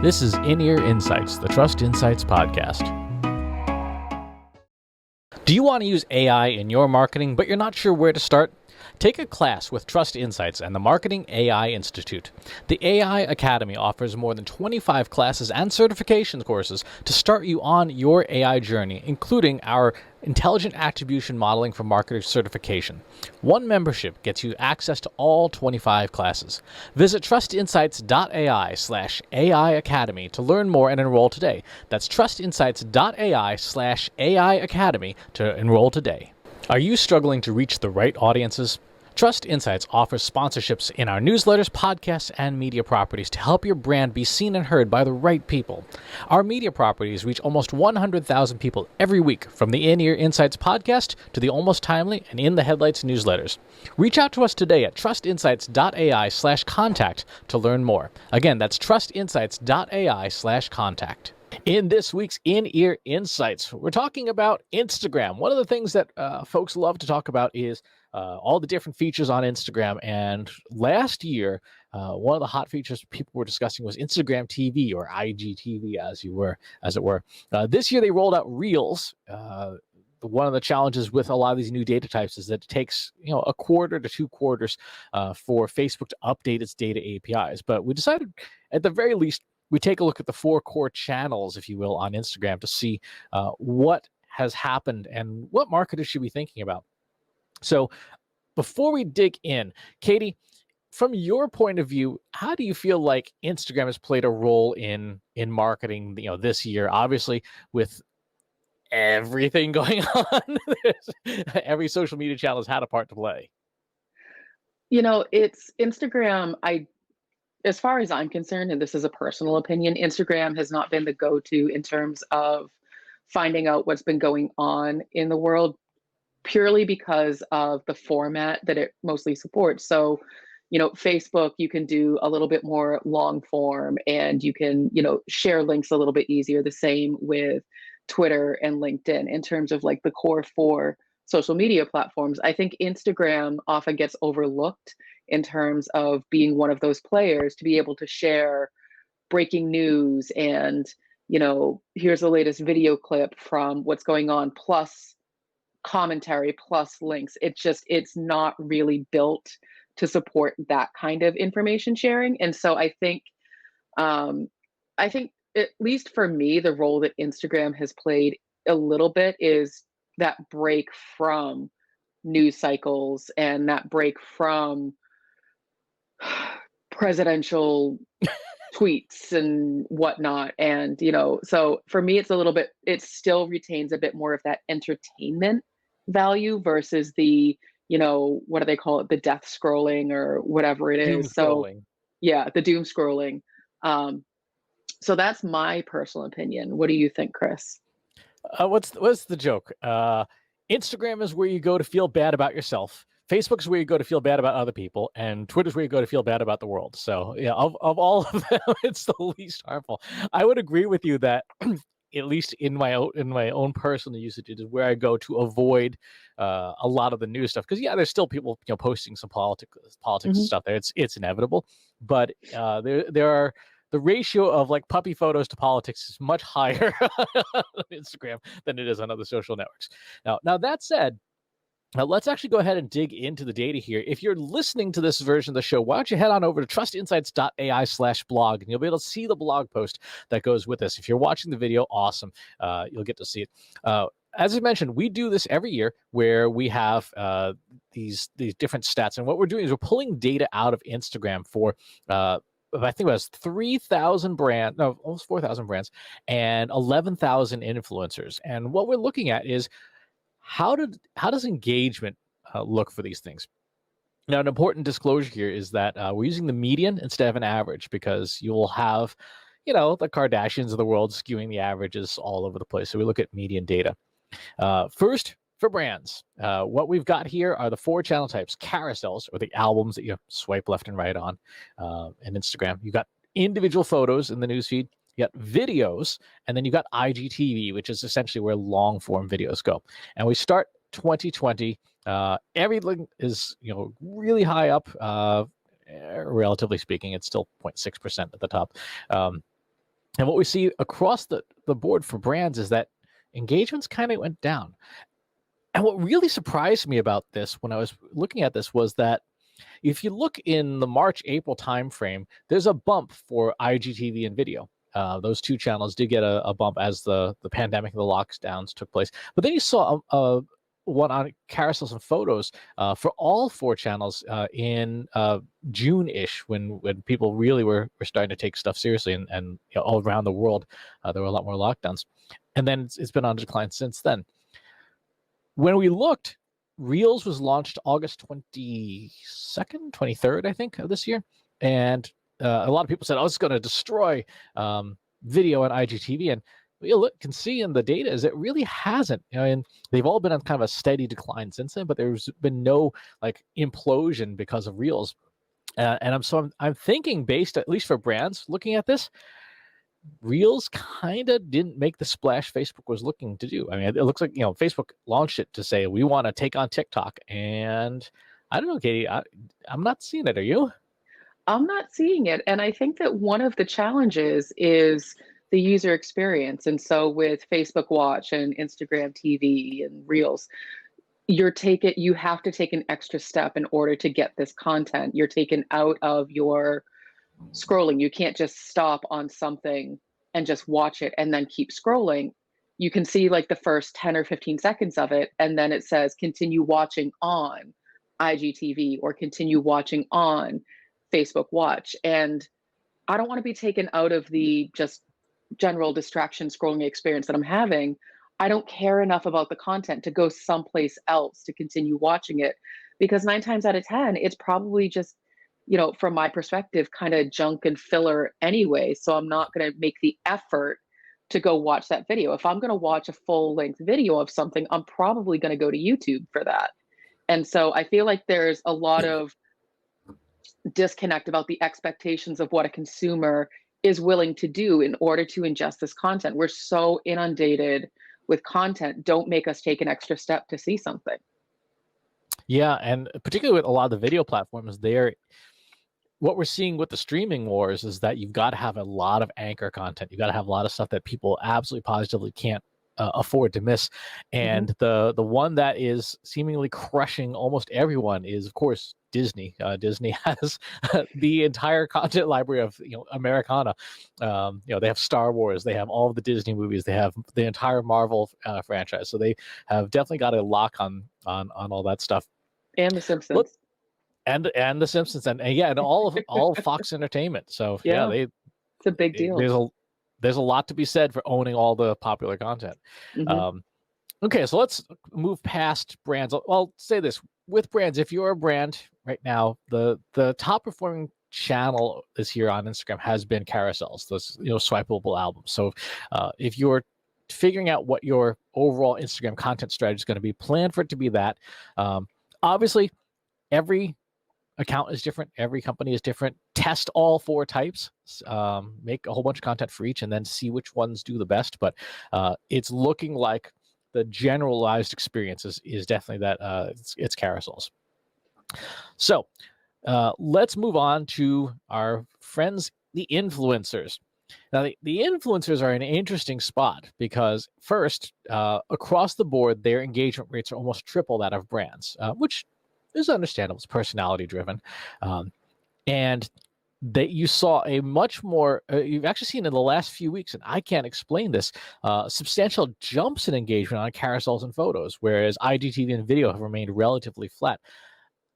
This is In-Ear Insights, the Trust Insights podcast. Do you want to use AI in your marketing, but you're not sure where to start? Take a class with Trust Insights and the Marketing AI Institute. The AI Academy offers more than 25 classes and certification courses to start you on your AI journey, including our Intelligent Attribution Modeling for Marketers certification. One membership gets you access to all 25 classes. Visit trustinsights.ai/AI Academy to learn more and enroll today. That's trustinsights.ai/AI Academy to enroll today. Are you struggling to reach the right audiences? Trust Insights offers sponsorships in our newsletters, podcasts, and media properties to help your brand be seen and heard by the right people. Our media properties reach almost 100,000 people every week, from the In-Ear Insights podcast to the Almost Timely and In the Headlights newsletters. Reach out to us today at trustinsights.ai/contact to learn more. Again, that's trustinsights.ai/contact. In this week's In-Ear Insights, we're talking about Instagram. One of the things that folks love to talk about is all the different features on Instagram. And last year, one of the hot features people were discussing was Instagram TV, or IGTV, as it were. This year, they rolled out Reels. One of the challenges with a lot of these new data types is that it takes a quarter to 2 quarters for Facebook to update its data APIs. But we decided, at the very least, we take a look at the 4 core channels, if you will, on Instagram to see what has happened and what marketers should be thinking about. So before we dig in, Katie, from your point of view, how do you feel like Instagram has played a role in marketing this year? Obviously, with everything going on, every social media channel has had a part to play. It's Instagram. As far as I'm concerned, and this is a personal opinion, Instagram has not been the go-to in terms of finding out what's been going on in the world, purely because of the format that it mostly supports. So, Facebook, you can do a little bit more long form, and you can, share links a little bit easier. The same with Twitter and LinkedIn in terms of like the core 4 social media platforms. I think Instagram often gets overlooked in terms of being one of those players to be able to share breaking news and, here's the latest video clip from what's going on, plus commentary, plus links. It's not really built to support that kind of information sharing. And so I think at least for me, the role that Instagram has played a little bit is that break from news cycles and that break from presidential tweets and whatnot. And, so for me, it's a little bit, it still retains a bit more of that entertainment value versus the, what do they call it? The death scrolling or whatever it Doom is. So scrolling. yeah, the doom scrolling. So that's my personal opinion. What do you think, Chris? What's the joke? Instagram is where you go to feel bad about yourself. Facebook is where you go to feel bad about other people, and Twitter is where you go to feel bad about the world. So, yeah, of all of them, it's the least harmful. I would agree with you that, at least in my own personal usage, it is where I go to avoid a lot of the news stuff. Because there's still people posting some politics Mhm. stuff there. It's inevitable, but there are. The ratio of like puppy photos to politics is much higher on Instagram than it is on other social networks. Now that said, let's actually go ahead and dig into the data here. If you're listening to this version of the show, why don't you head on over to trustinsights.ai/blog, and you'll be able to see the blog post that goes with this. If you're watching the video, awesome. You'll get to see it. As I mentioned, we do this every year where we have these different stats. And what we're doing is we're pulling data out of Instagram for I think it was 3,000 brands, no, almost 4,000 brands, and 11,000 influencers. And what we're looking at is how does engagement look for these things? Now, an important disclosure here is that we're using the median instead of an average, because you'll have, the Kardashians of the world skewing the averages all over the place. So we look at median data. First, for brands, what we've got here are the 4 channel types: carousels, or the albums that you swipe left and right on, and Instagram. You've got individual photos in the newsfeed. You got videos, and then you got IGTV, which is essentially where long form videos go. And we start 2020. Everything is really high up. Relatively speaking, it's still 0.6% at the top. And what we see across the board for brands is that engagements kind of went down. And what really surprised me about this when I was looking at this was that if you look in the March April timeframe, there's a bump for IGTV and video. Those two channels did get a bump as the pandemic and the lockdowns took place. But then you saw one on carousels and photos for all four channels in June-ish, when people really were starting to take stuff seriously, and all around the world there were a lot more lockdowns. And then it's been on decline since then. When we looked, Reels was launched August 22nd, 23rd, I think, of this year. And a lot of people said, oh, it's going to destroy video and IGTV. And what you can see in the data is it really hasn't. And they've all been on kind of a steady decline since then, but there's been no like implosion because of Reels. And I'm thinking, based at least for brands looking at this, Reels kind of didn't make the splash Facebook was looking to do. I mean, it looks like, Facebook launched it to say, we want to take on TikTok. And I don't know, Katie, I'm not seeing it. Are you? I'm not seeing it. And I think that one of the challenges is the user experience. And so with Facebook Watch and Instagram TV and Reels, you have to take an extra step in order to get this content. You're taken out of your scrolling. You can't just stop on something and just watch it and then keep scrolling. You can see like the first 10 or 15 seconds of it, and then it says continue watching on IGTV or continue watching on Facebook Watch. And I don't want to be taken out of the just general distraction scrolling experience that I'm having. I don't care enough about the content to go someplace else to continue watching it, because 9 times out of 10, it's probably just, from my perspective, kind of junk and filler anyway. So I'm not going to make the effort to go watch that video. If I'm going to watch a full length video of something, I'm probably going to go to YouTube for that. And so I feel like there's a lot of disconnect about the expectations of what a consumer is willing to do in order to ingest this content. We're so inundated with content. Don't make us take an extra step to see something. Yeah, and particularly with a lot of the video platforms, what we're seeing with the streaming wars is that you've got to have a lot of anchor content. You've got to have a lot of stuff that people absolutely positively can't afford to miss. And the one that is seemingly crushing almost everyone is, of course, Disney. Disney has the entire content library of Americana. They have Star Wars, they have all of the Disney movies, they have the entire Marvel franchise. So they have definitely got a lock on all that stuff. And The Simpsons. And the Simpsons, and all of Fox Entertainment. So Yeah, it's a big deal. There's a lot to be said for owning all the popular content. Okay, so let's move past brands. I'll say this with brands. If you're a brand right now, the top performing channel this year on Instagram has been carousels, those swipeable albums. So if you're figuring out what your overall Instagram content strategy is going to be, plan for it to be that. Obviously, every account is different. Every company is different. Test all four types. Make a whole bunch of content for each, and then see which ones do the best. But it's looking like the generalized experience is definitely that it's carousels. So let's move on to our friends, the influencers. Now, the influencers are an interesting spot because first, across the board, their engagement rates are almost triple that of brands, which is understandable. It's personality driven. And that you saw a much more, you've actually seen in the last few weeks, and I can't explain this, substantial jumps in engagement on carousels and photos, whereas IGTV and video have remained relatively flat.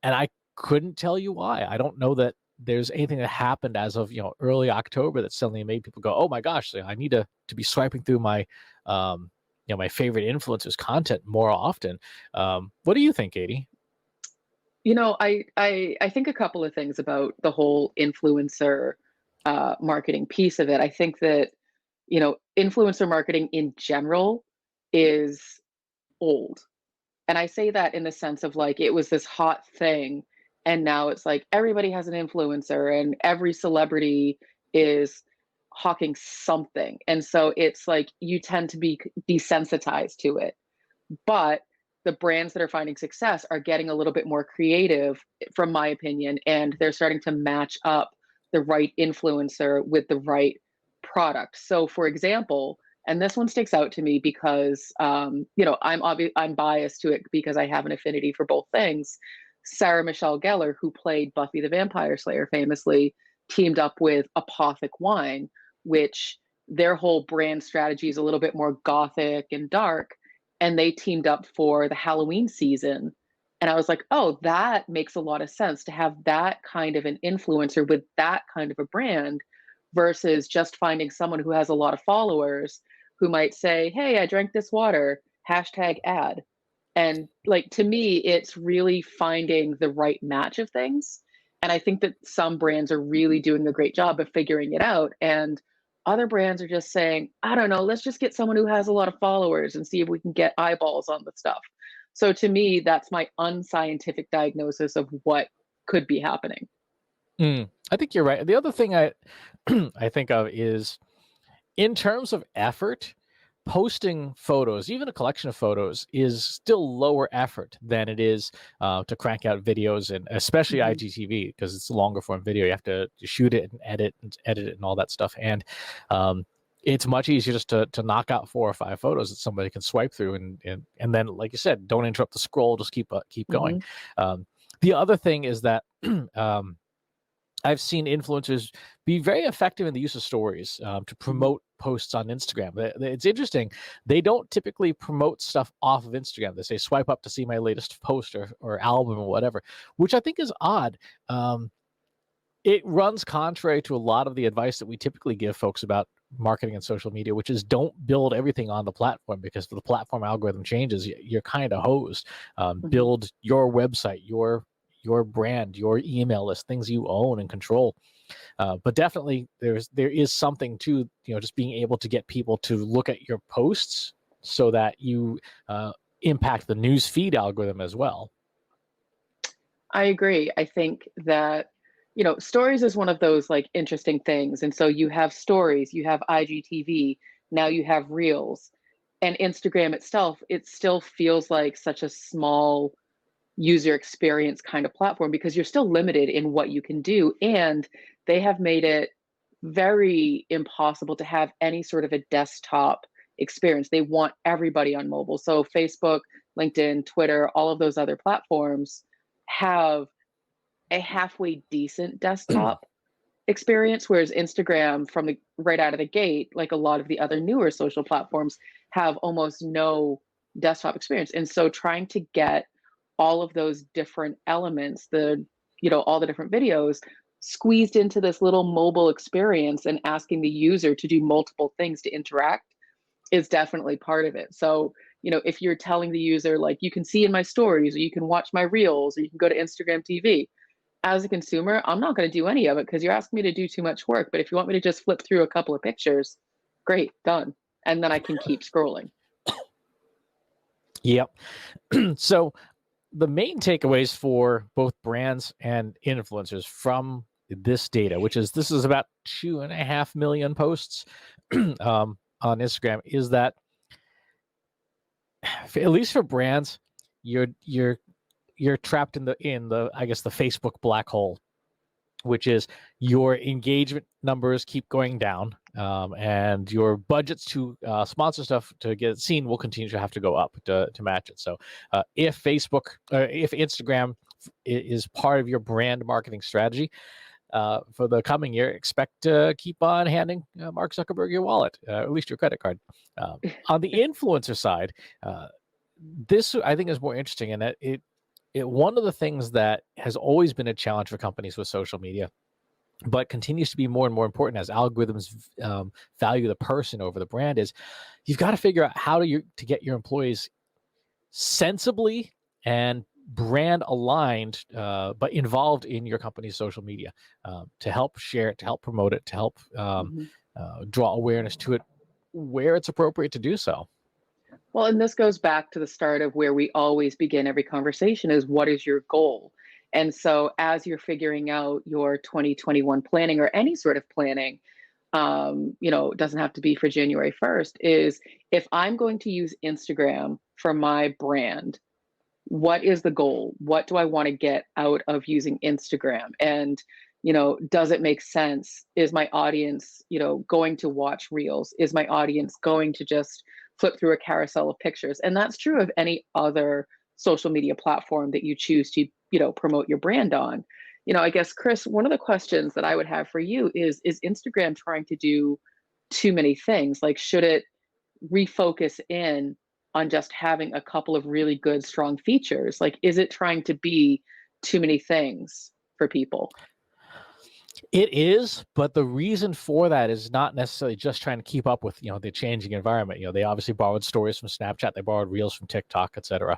And I couldn't tell you why. I don't know that there's anything that happened as of early October that suddenly made people go, oh my gosh, I need to be swiping through my my favorite influencers content more often. What do you think, Katie? I think a couple of things about the whole influencer marketing piece of it. I think that, influencer marketing in general is old. And I say that in the sense of like it was this hot thing, and now it's like everybody has an influencer and every celebrity is hawking something. And so it's like you tend to be desensitized to it. But the brands that are finding success are getting a little bit more creative, from my opinion, and they're starting to match up the right influencer with the right product. So, for example, and this one sticks out to me because, I'm biased to it because I have an affinity for both things. Sarah Michelle Gellar, who played Buffy the Vampire Slayer famously, teamed up with Apothic Wine, which their whole brand strategy is a little bit more gothic and dark. And they teamed up for the Halloween season. And I was like, oh, that makes a lot of sense to have that kind of an influencer with that kind of a brand versus just finding someone who has a lot of followers who might say, hey, I drank this water, hashtag ad. And like to me, it's really finding the right match of things. And I think that some brands are really doing a great job of figuring it out. And other brands are just saying, I don't know, let's just get someone who has a lot of followers and see if we can get eyeballs on the stuff. So to me, that's my unscientific diagnosis of what could be happening. I think you're right. The other thing I I think of is in terms of effort, posting photos, even a collection of photos, is still lower effort than it is to crank out videos, and especially Mhm. IGTV because it's a longer form video. You have to shoot it and edit it and all that stuff. And it's much easier just to knock out 4 or 5 photos that somebody can swipe through, and then, like you said, don't interrupt the scroll. Just keep going. Mhm. Um, the other thing is that I've seen influencers be very effective in the use of stories to Mhm. promote posts on Instagram. It's interesting. They don't typically promote stuff off of Instagram. They say swipe up to see my latest post or album or whatever, which I think is odd. It runs contrary to a lot of the advice that we typically give folks about marketing and social media, which is don't build everything on the platform because if the platform algorithm changes, you're kind of hosed. Mhm. Build your website, your brand, your email list, things you own and control. But definitely, there is something to just being able to get people to look at your posts so that you impact the news feed algorithm as well. I agree. I think that, stories is one of those like interesting things. And so you have stories, you have IGTV, now you have reels. And Instagram itself, it still feels like such a small user experience kind of platform because you're still limited in what you can do. And they have made it very impossible to have any sort of a desktop experience. They want everybody on mobile. So Facebook, LinkedIn, Twitter, all of those other platforms have a halfway decent desktop experience, whereas Instagram, from the right out of the gate, like a lot of the other newer social platforms, have almost no desktop experience. And so trying to get all of those different elements, all the different videos squeezed into this little mobile experience and asking the user to do multiple things to interact is definitely part of it. So, if you're telling the user, like, you can see in my stories, or you can watch my reels, or you can go to Instagram TV, as a consumer, I'm not going to do any of it because you're asking me to do too much work. But if you want me to just flip through a couple of pictures, great, done. And then I can keep scrolling. Yep. So the main takeaways for both brands and influencers from this data, this is about 2.5 million posts on Instagram, is that at least for brands, you're trapped in the I guess the Facebook black hole, which is your engagement numbers keep going down, and your budgets to sponsor stuff to get it seen will continue to have to go up to match it. So if Instagram is part of your brand marketing strategy for the coming year, expect to keep on handing Mark Zuckerberg your wallet, at least your credit card. On the influencer side, this I think is more interesting in that one of the things that has always been a challenge for companies with social media, but continues to be more and more important as algorithms value the person over the brand, is you've got to figure out how to get your employees sensibly and brand aligned, but involved in your company's social media, to help share it, to help promote it, to help Mhm. draw awareness to it where it's appropriate to do so. Well, and this goes back to the start of where we always begin every conversation is what is your goal? And so as you're figuring out your 2021 planning or any sort of planning, it doesn't have to be for January 1st, is if I'm going to use Instagram for my brand, what is the goal? What do I want to get out of using Instagram? And, does it make sense? Is my audience, going to watch reels? Is my audience going to just flip through a carousel of pictures? And that's true of any other social media platform that you choose to, promote your brand on. I guess, Chris, one of the questions that I would have for you is Instagram trying to do too many things? Like, should it refocus in on just having a couple of really good, strong features? Like, is it trying to be too many things for people? It is, but the reason for that is not necessarily just trying to keep up with, the changing environment. They obviously borrowed stories from Snapchat, they borrowed reels from TikTok, etc.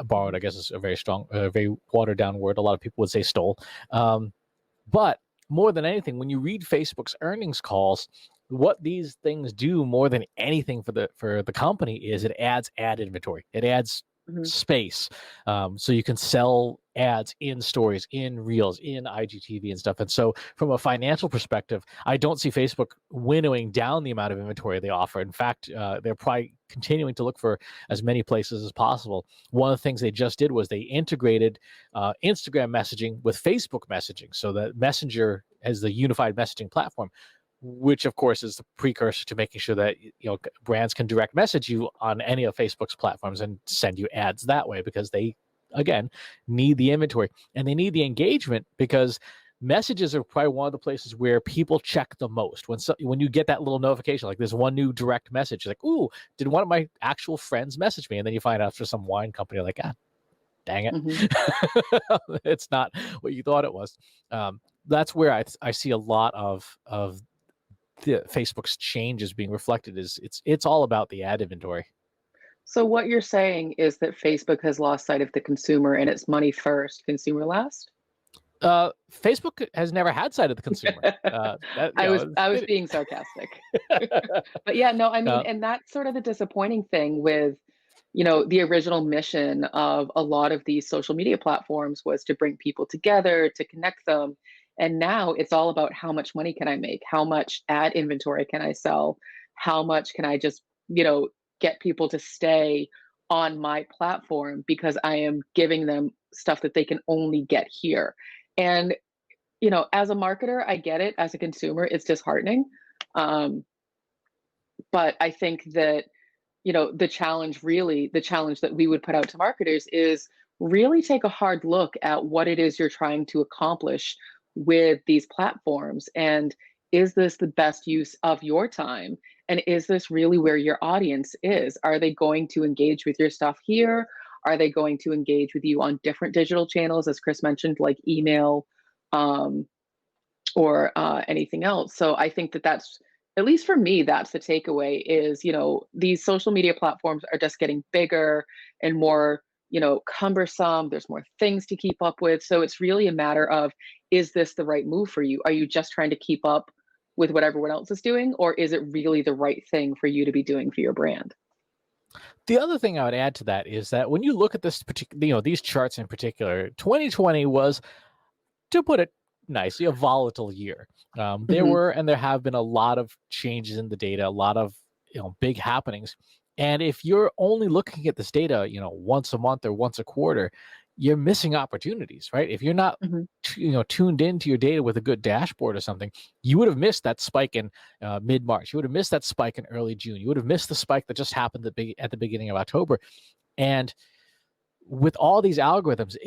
Borrowed, I guess, is a very strong, very watered down word. A lot of people would say stole. But more than anything, when you read Facebook's earnings calls, what these things do more than anything for the company is it adds ad inventory. It adds Mhm. space, so you can sell ads in stories, in reels, in IGTV and stuff. And so, from a financial perspective, I don't see Facebook winnowing down the amount of inventory they offer. In fact, they're probably continuing to look for as many places as possible. One of the things they just did was they integrated Instagram messaging with Facebook messaging, so that Messenger as the unified messaging platform, which of course is the precursor to making sure that brands can direct message you on any of Facebook's platforms and send you ads that way, because they, again, need the inventory and they need the engagement, because messages are probably one of the places where people check the most. When you get that little notification, like there's one new direct message, like, ooh, did one of my actual friends message me? And then you find out for some wine company, like, ah, dang it. Mhm. It's not what you thought it was. That's where I see a lot of the Facebook's changes being reflected. Is it's all about the ad inventory. So what you're saying is that Facebook has lost sight of the consumer and it's money first, consumer last? Facebook has never had sight of the consumer. That I was being sarcastic. But yeah, no, I mean, uh, and that's sort of the disappointing thing with, the original mission of a lot of these social media platforms was to bring people together, to connect them. And now it's all about how much money can I make? How much ad inventory can I sell? How much can I just, get people to stay on my platform because I am giving them stuff that they can only get here. And, as a marketer, I get it. As a consumer, it's disheartening. Um, but I think that, the challenge that we would put out to marketers is really take a hard look at what it is you're trying to accomplish with these platforms. And is this the best use of your time? And is this really where your audience is? Are they going to engage with your stuff here? Are they going to engage with you on different digital channels, as Chris mentioned, like email, um, or anything else? So I think that that's, at least for me, that's the takeaway is, these social media platforms are just getting bigger and more, cumbersome. There's more things to keep up with. So it's really a matter of, is this the right move for you? Are you just trying to keep up with what everyone else is doing? Or is it really the right thing for you to be doing for your brand? the other thing I would add to that is that when you look at this particular, these charts in particular, 2020 was, to put it nicely, a volatile year. There Hmm. were and there have been a lot of changes in the data, a lot of big happenings. And if you're only looking at this data, once a month or once a quarter, you're missing opportunities, right? If you're not, Hmm. tuned into your data with a good dashboard or something, you would have missed that spike in mid March. You would have missed that spike in early June. You would have missed the spike that just happened at the beginning of October. And with all these algorithms,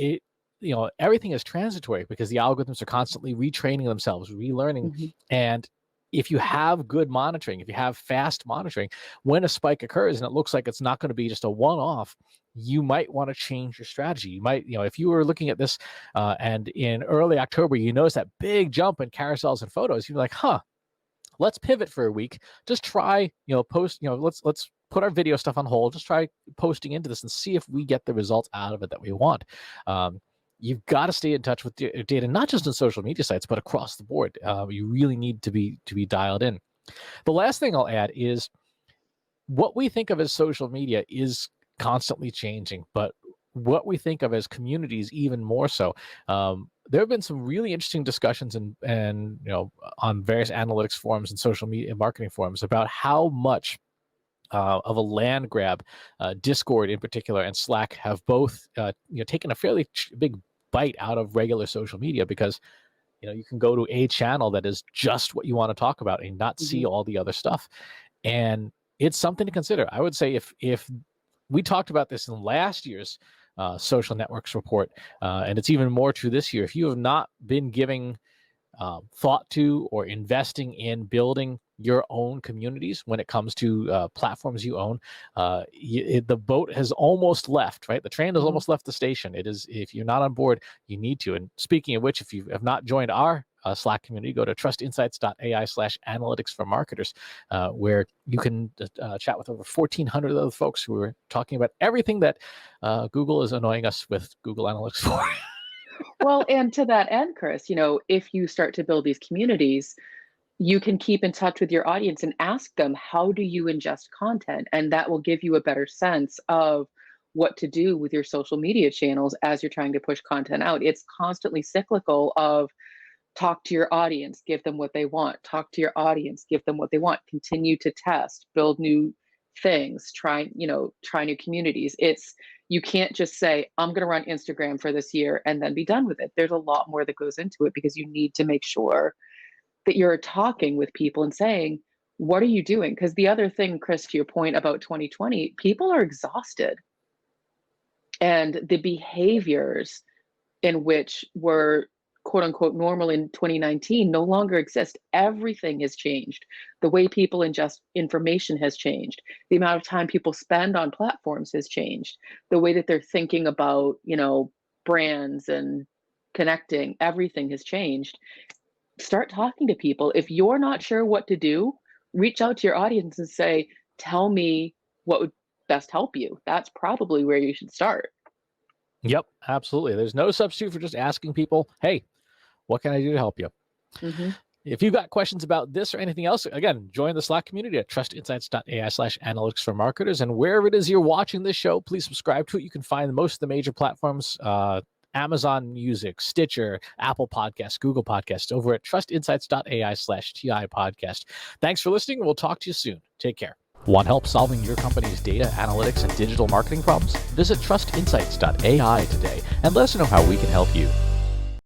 everything is transitory because the algorithms are constantly retraining themselves, relearning. Hmm. And if you have good monitoring, if you have fast monitoring, when a spike occurs and it looks like it's not going to be just a one-off, you might want to change your strategy. You might, if you were looking at this and in early October, you notice that big jump in carousels and photos, you're like, huh, let's pivot for a week. Just try, post, let's put our video stuff on hold. Just try posting into this and see if we get the results out of it that we want. You've got to stay in touch with data, not just on social media sites, but across the board. You really need to be dialed in. The last thing I'll add is what we think of as social media is constantly changing, but what we think of as communities even more so. There have been some really interesting discussions and on various analytics forums and social media marketing forums about how much of a land grab Discord in particular and Slack have both taken a fairly big bite out of regular social media, because you can go to a channel that is just what you want to talk about and not see all the other stuff. And it's something to consider. I would say if we talked about this in last year's social networks report, and it's even more true this year. If you have not been giving thought to or investing in building your own communities when it comes to platforms you own, the boat has almost left, right? The train has almost left the station. It is, if you're not on board, you need to. And speaking of which, if you have not joined our Slack community, go to trustinsights.ai/analyticsformarketers, where you can chat with over 1,400 other folks who are talking about everything that Google is annoying us with Google Analytics for. Well, and to that end, Chris, if you start to build these communities, you can keep in touch with your audience and ask them, how do you ingest content? And that will give you a better sense of what to do with your social media channels as you're trying to push content out. It's constantly cyclical of talk to your audience, give them what they want, talk to your audience, give them what they want, continue to test, build new things, try new communities. You can't just say, I'm going to run Instagram for this year and then be done with it. There's a lot more that goes into it, because you need to make sure that you're talking with people and saying, what are you doing? Because the other thing, Chris, to your point about 2020, people are exhausted. And the behaviors in which were quote unquote normal in 2019 no longer exist. Everything has changed. The way people ingest information has changed. The amount of time people spend on platforms has changed. The way that they're thinking about, brands and connecting, everything has changed. Start talking to people. If you're not sure what to do, reach out to your audience and say, tell me what would best help you. That's probably where you should start. Yep, absolutely. There's no substitute for just asking people, hey, what can I do to help you? If you've got questions about this or anything else, again, join the Slack community at trustinsights.ai/analyticsformarketers. And wherever it is you're watching this show, please subscribe to it. You can find most of the major platforms, Amazon Music, Stitcher, Apple Podcasts, Google Podcasts, over at trustinsights.ai/TI podcast. Thanks for listening. We'll talk to you soon. Take care. Want help solving your company's data, analytics, and digital marketing problems? Visit trustinsights.ai today and let us know how we can help you.